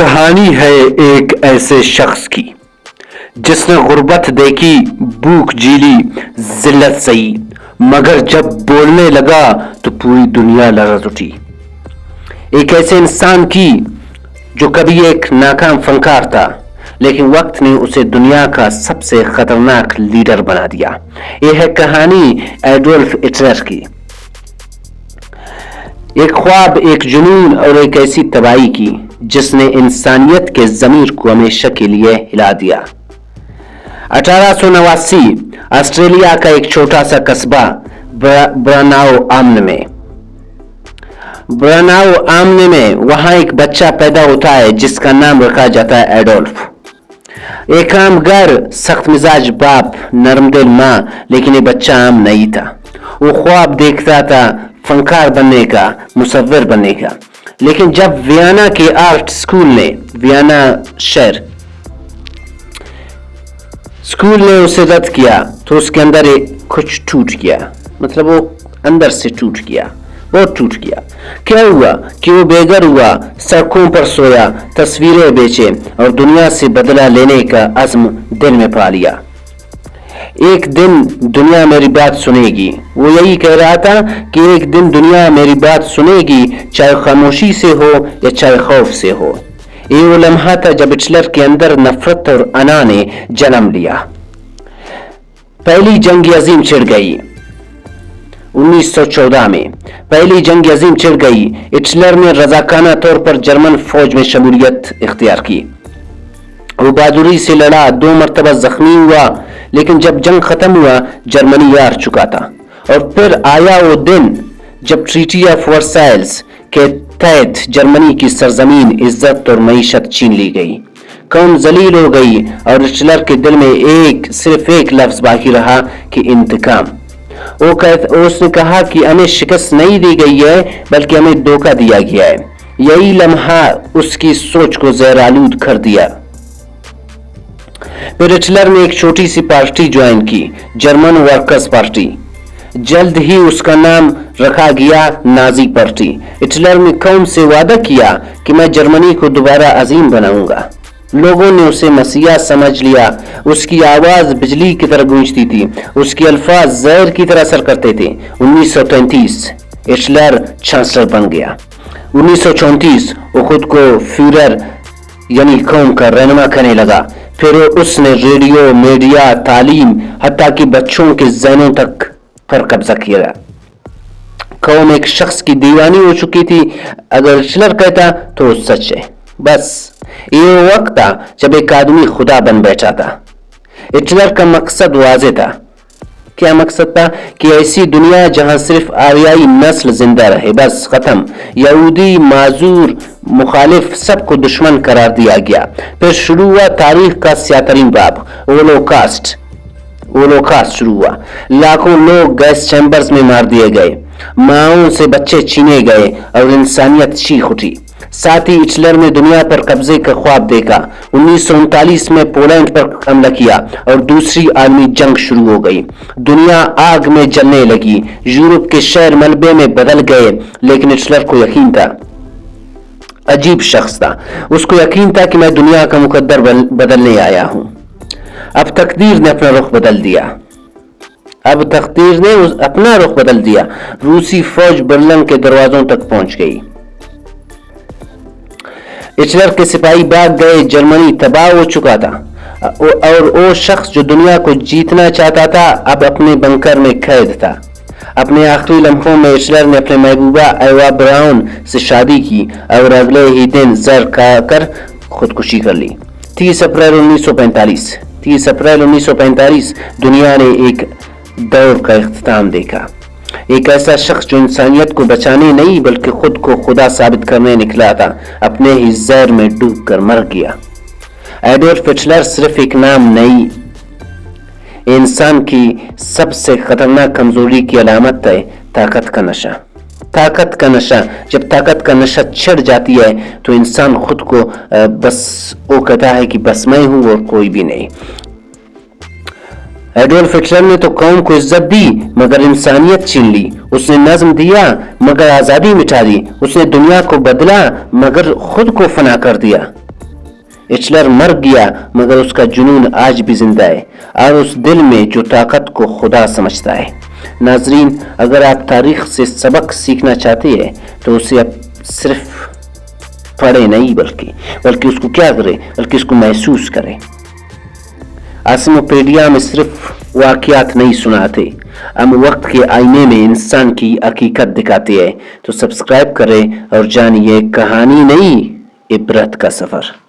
کہانی ہے ایک ایسے شخص کی جس نے غربت دیکھی، بھوک جیلی، ذلت سہی، مگر جب بولنے لگا تو پوری دنیا لرز اٹھی۔ ایک ایسے انسان کی جو کبھی ایک ناکام فنکار تھا لیکن وقت نے اسے دنیا کا سب سے خطرناک لیڈر بنا دیا۔ یہ ہے کہانی ایڈولف ہٹلر کی۔ ایک خواب، ایک جنون اور ایک ایسی تباہی کی جس نے انسانیت کے ضمیر کو ہمیشہ کے لیے ہلا دیا۔ 1889 آسٹریلیا کا ایک چھوٹا سا قصبہ براناؤ آمنے میں وہاں ایک بچہ پیدا ہوتا ہے جس کا نام رکھا جاتا ہے ایڈولف۔ ایک عام گھر، سخت مزاج باپ، نرم دل ماں، لیکن یہ بچہ عام نہیں تھا۔ وہ خواب دیکھتا تھا فنکار بننے کا، مصور بننے کا، لیکن جب ویانا کے آرٹ اسکول نے اسے رد کیا تو اس کے اندر کچھ ٹوٹ گیا، مطلب وہ اندر سے ٹوٹ گیا، بہت ٹوٹ گیا۔ کیا ہوا کہ وہ بے گھر ہوا، سڑکوں پر سویا، تصویریں بیچے اور دنیا سے بدلہ لینے کا عزم دل میں پا لیا۔ ایک دن دنیا میری بات سنے گی، وہ یہی کہہ رہا تھا کہ ایک دن دنیا میری بات سنے گی، چاہے خاموشی سے ہو یا چاہے خوف سے ہو۔ یہ وہ لمحہ تھا جب ہٹلر کے اندر نفرت اور انا نے جنم لیا۔ پہلی جنگ عظیم چھڑ گئی 1914 میں۔ پہلی جنگ عظیم چھڑ گئی۔ ہٹلر نے رضاکارانہ طور پر جرمن فوج میں شمولیت اختیار کی۔ وہ بہادری سے لڑا، 2 مرتبہ زخمی ہوا، لیکن جب جنگ ختم ہوا جرمنی ہار چکا تھا۔ اور پھر آیا وہ دن جب ٹریٹی آف ورسائلز کے تحت جرمنی کی سرزمین، عزت اور معیشت چھین لی گئی۔ قوم ذلیل ہو گئی اور ہٹلر کے دل میں صرف ایک لفظ باقی رہا کہ انتقام۔ اس نے کہا کہ ہمیں شکست نہیں دی گئی ہے بلکہ ہمیں دھوکہ دیا گیا ہے۔ یہی لمحہ اس کی سوچ کو زہر آلود کر دیا۔ پھر ہٹلر نے ایک چھوٹی سی پارٹی جوائن کی، جرمن ورکرز پارٹی۔ جلد ہی اس کا نام رکھا گیا نازی پارٹی۔ ہٹلر نے قوم سے وعدہ کیا کہ میں جرمنی کو دوبارہ عظیم بناؤں گا۔ لوگوں نے اسے مسیحا سمجھ لیا۔ اس کی آواز بجلی کی طرح گونجتی تھی، اس کے الفاظ زہر کی طرح اثر کرتے تھے۔ 1933 ہٹلر چانسلر بن گیا۔ 1934 وہ خود کو فیورر یعنی قوم کا رہنما کہنے لگا۔ پھر اس نے ریڈیو، میڈیا، تعلیم، حتیٰ کہ بچوں کے ذہنوں تک پر قبضہ کیا۔ قوم ایک شخص کی دیوانی ہو چکی تھی، اگر ہٹلر کہتا تو وہ سچ ہے۔ بس یہ وقت تھا جب ایک آدمی خدا بن بیٹھا تھا۔ ہٹلر کا مقصد واضح تھا۔ کیا مقصد تھا؟ کہ ایسی دنیا جہاں صرف آریائی نسل زندہ رہے، بس ختم۔ یہودی، معذور، مخالف سب کو دشمن قرار دیا گیا۔ پھر شروع ہوا تاریخ کا سیاہ ترین باب، ہولوکاسٹ شروع ہوا۔ لاکھوں لوگ گیس چیمبرز میں مار دیے گئے، ماؤں سے بچے چھینے گئے اور انسانیت چیخ اٹھی۔ ساتھ ہی ہٹلر نے دنیا پر قبضے کا خواب دیکھا۔ 1939 میں پولینڈ پر حملہ کیا اور دوسری عالمی جنگ شروع ہو گئی۔ دنیا آگ میں جلنے لگی، یورپ کے شہر ملبے میں بدل گئے، لیکن ہٹلر کو یقین تھا۔ عجیب شخص تھا، اس کو یقین تھا کہ میں دنیا کا مقدر بدلنے آیا ہوں۔ اب تقدیر نے اپنا رخ بدل دیا۔ روسی فوج برلن کے دروازوں تک پہنچ گئی۔ ہٹلر کے سپاہی بھاگ گئے، جرمنی تباہ ہو چکا تھا اور وہ شخص جو دنیا کو جیتنا چاہتا تھا اب اپنے بنکر میں قید تھا۔ اپنے آخری لمحوں میں ہٹلر نے اپنے محبوبہ ایوا براؤن سے شادی کی اور اگلے ہی دن زہر کھا کر خودکشی کر لی۔ 30 اپریل 1945 دنیا نے ایک دور کا اختتام دیکھا۔ ایک ایسا شخص جو انسانیت کو بچانے نہیں بلکہ خود کو خدا ثابت کرنے نکلا تھا، اپنے ہی زہر میں ڈوب کر مر گیا۔ ایڈولف ہٹلر صرف ایک نام نہیں، انسان کی سب سے خطرناک کمزوری کی علامت ہے طاقت کا نشہ۔ جب طاقت کا نشہ چھڑ جاتی ہے تو انسان خود کو وہ کہتا ہے کہ بس میں ہوں اور کوئی بھی نہیں۔ ایڈولف ہٹلر نے تو قوم کو عزت دی مگر انسانیت چھین لی۔ اس نے نظم دیا مگر آزادی مٹا دی۔ اس نے دنیا کو بدلا مگر خود کو فنا کر دیا۔ ہٹلر مر گیا مگر اس کا جنون آج بھی زندہ ہے اور اس دل میں جو طاقت کو خدا سمجھتا ہے۔ ناظرین، اگر آپ تاریخ سے سبق سیکھنا چاہتے ہیں تو اسے اب صرف پڑھے نہیں بلکہ اس کو کیا کرے، بلکہ اس کو محسوس کرے۔ آسموپیڈیا میں صرف واقعات نہیں سناتے، ہم وقت کے آئینے میں انسان کی حقیقت دکھاتے ہیں۔ تو سبسکرائب کریں اور جانیے کہانی نہیں، عبرت کا سفر۔